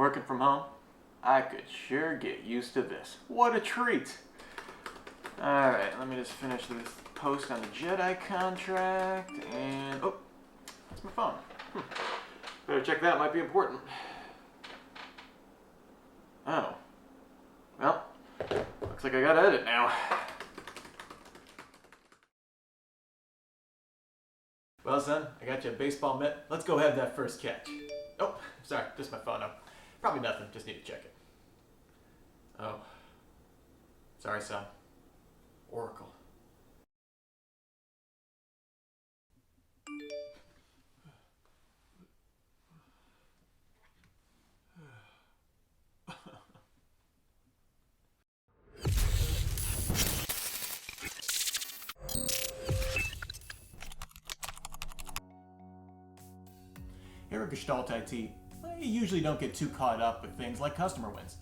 working from home? I could sure get used to this. What a treat! Alright, let me just finish this post on the JEDI contract, and oh, that's my phone. Better check that, might be important. Oh. Well, looks like I gotta edit now. Well, son, I got you a baseball mitt. Let's go have that first catch. Oh, sorry, just my phone up. Probably nothing, just need to check it. Oh. Sorry, son. Oracle. Here at Gestalt IT, we usually don't get too caught up with things like customer wins.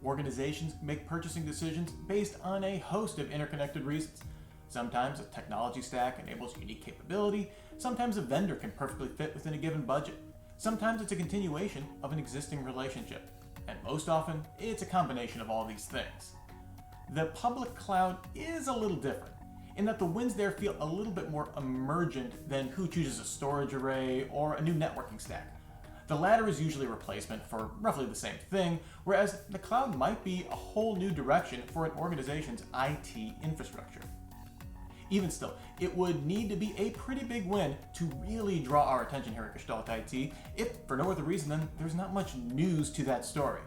Organizations make purchasing decisions based on a host of interconnected reasons. Sometimes a technology stack enables unique capability, sometimes a vendor can perfectly fit within a given budget, sometimes it's a continuation of an existing relationship, and most often, it's a combination of all these things. The public cloud is a little different, in that the wins there feel a little bit more emergent than who chooses a storage array or a new networking stack. The latter is usually a replacement for roughly the same thing, whereas the cloud might be a whole new direction for an organization's IT infrastructure. Even still, it would need to be a pretty big win to really draw our attention here at Gestalt IT, if for no other reason than there's not much news to that story.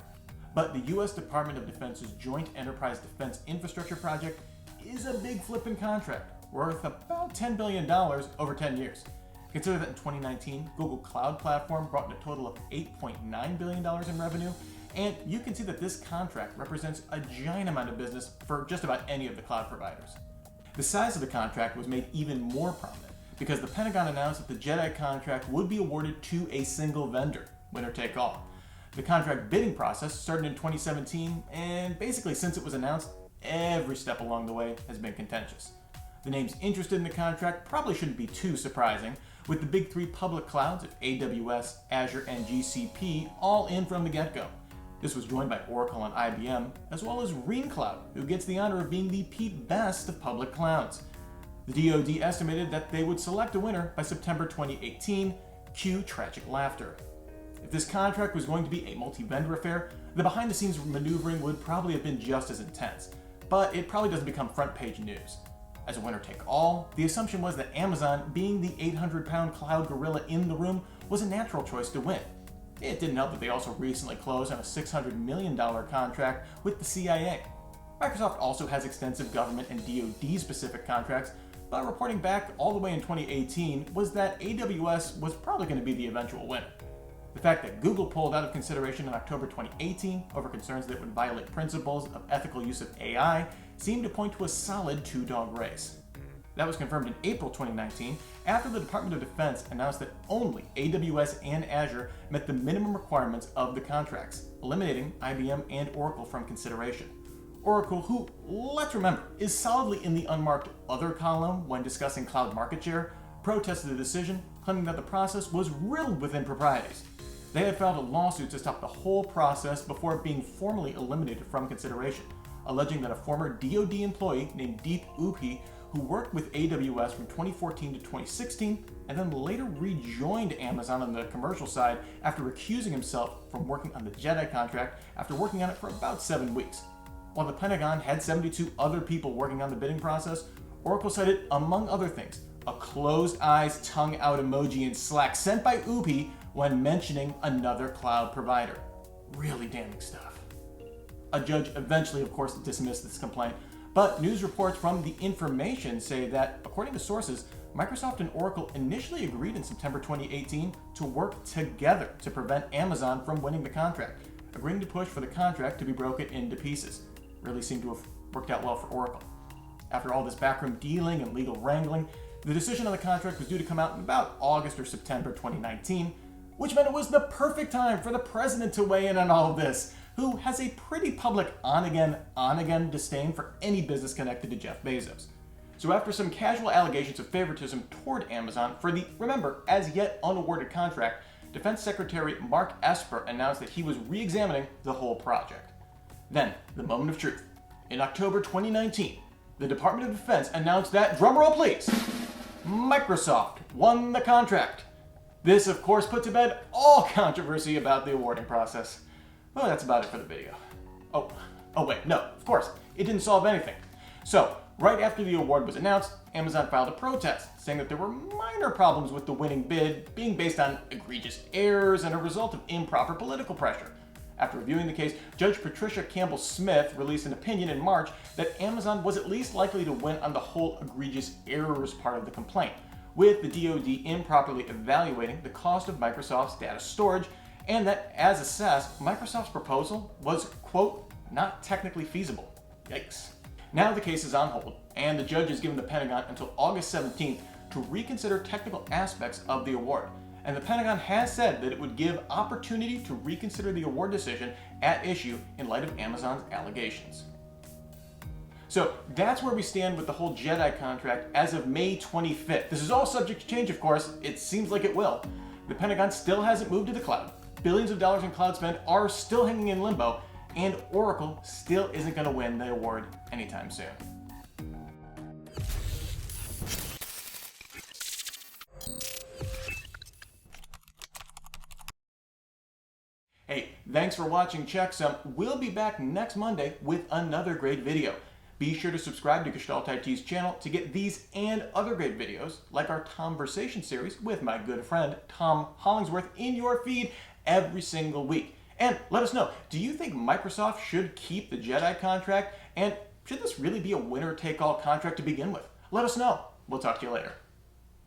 But the US Department of Defense's Joint Enterprise Defense Infrastructure Project is a big flipping contract, worth about $10 billion over 10 years. Consider that in 2019, Google Cloud Platform brought in a total of $8.9 billion in revenue, and you can see that this contract represents a giant amount of business for just about any of the cloud providers. The size of the contract was made even more prominent because the Pentagon announced that the JEDI contract would be awarded to a single vendor, winner take all. The contract bidding process started in 2017, and basically since it was announced, every step along the way has been contentious. The names interested in the contract probably shouldn't be too surprising, with the big three public clouds of AWS, Azure, and GCP all in from the get-go. This was joined by Oracle and IBM, as well as wrangling, who gets the honor of being the Pete Best of public clouds. The DoD estimated that they would select a winner by September 2018, cue tragic laughter. If this contract was going to be a multi-vendor affair, the behind-the-scenes maneuvering would probably have been just as intense, but it probably doesn't become front-page news. As a winner-take-all, the assumption was that Amazon, being the 800-pound cloud gorilla in the room, was a natural choice to win. It didn't help that they also recently closed on a $600 million contract with the CIA. Microsoft also has extensive government and DoD-specific contracts, but reporting back all the way in 2018 was that AWS was probably going to be the eventual winner. The fact that Google pulled out of consideration in October 2018 over concerns that it would violate principles of ethical use of AI seemed to point to a solid two-dog race. That was confirmed in April 2019 after the Department of Defense announced that only AWS and Azure met the minimum requirements of the contracts, eliminating IBM and Oracle from consideration. Oracle, who, let's remember, is solidly in the unmarked other column when discussing cloud market share, protested the decision, claiming that the process was riddled with improprieties. They had filed a lawsuit to stop the whole process before being formally eliminated from consideration, alleging that a former DoD employee named Deep Upi, who worked with AWS from 2014 to 2016, and then later rejoined Amazon on the commercial side after recusing himself from working on the JEDI contract after working on it for about 7 weeks. While the Pentagon had 72 other people working on the bidding process, Oracle cited, among other things, a closed eyes, tongue out emoji in Slack sent by Upi when mentioning another cloud provider. Really damning stuff. A judge eventually, of course, dismissed this complaint, but news reports from The Information say that, according to sources, Microsoft and Oracle initially agreed in September 2018 to work together to prevent Amazon from winning the contract, agreeing to push for the contract to be broken into pieces. Really seemed to have worked out well for Oracle. After all this backroom dealing and legal wrangling, the decision on the contract was due to come out in about August or September 2019, which meant it was the perfect time for the president to weigh in on all of this, who has a pretty public on-again disdain for any business connected to Jeff Bezos. So after some casual allegations of favoritism toward Amazon for the, remember, as yet unawarded contract, Defense Secretary Mark Esper announced that he was re-examining the whole project. Then, the moment of truth. In October 2019, the Department of Defense announced that, drumroll please, Microsoft won the contract. This, of course, put to bed all controversy about the awarding process. Well, that's about it for the video. Oh wait, no, of course, it didn't solve anything. So, right after the award was announced, Amazon filed a protest, saying that there were minor problems with the winning bid being based on egregious errors and a result of improper political pressure. After reviewing the case, Judge Patricia Campbell Smith released an opinion in March that Amazon was at least likely to win on the whole egregious errors part of the complaint, with the DoD improperly evaluating the cost of Microsoft's data storage, and that, as assessed, Microsoft's proposal was, quote, not technically feasible. Yikes. Now the case is on hold, and the judge has given the Pentagon until August 17th to reconsider technical aspects of the award. And the Pentagon has said that it would give opportunity to reconsider the award decision at issue in light of Amazon's allegations. So that's where we stand with the whole JEDI contract as of May 25th. This is all subject to change, of course. It seems like it will. The Pentagon still hasn't moved to the cloud. Billions of dollars in cloud spend are still hanging in limbo, and Oracle still isn't going to win the award anytime soon. Hey, thanks for watching Checksum. We'll be back next Monday with another great video. Be sure to subscribe to Gestalt IT's channel to get these and other great videos, like our Tomversation series with my good friend Tom Hollingsworth, in your feed every single week. And let us know, do you think Microsoft should keep the JEDI contract? And should this really be a winner-take-all contract to begin with? Let us know. We'll talk to you later.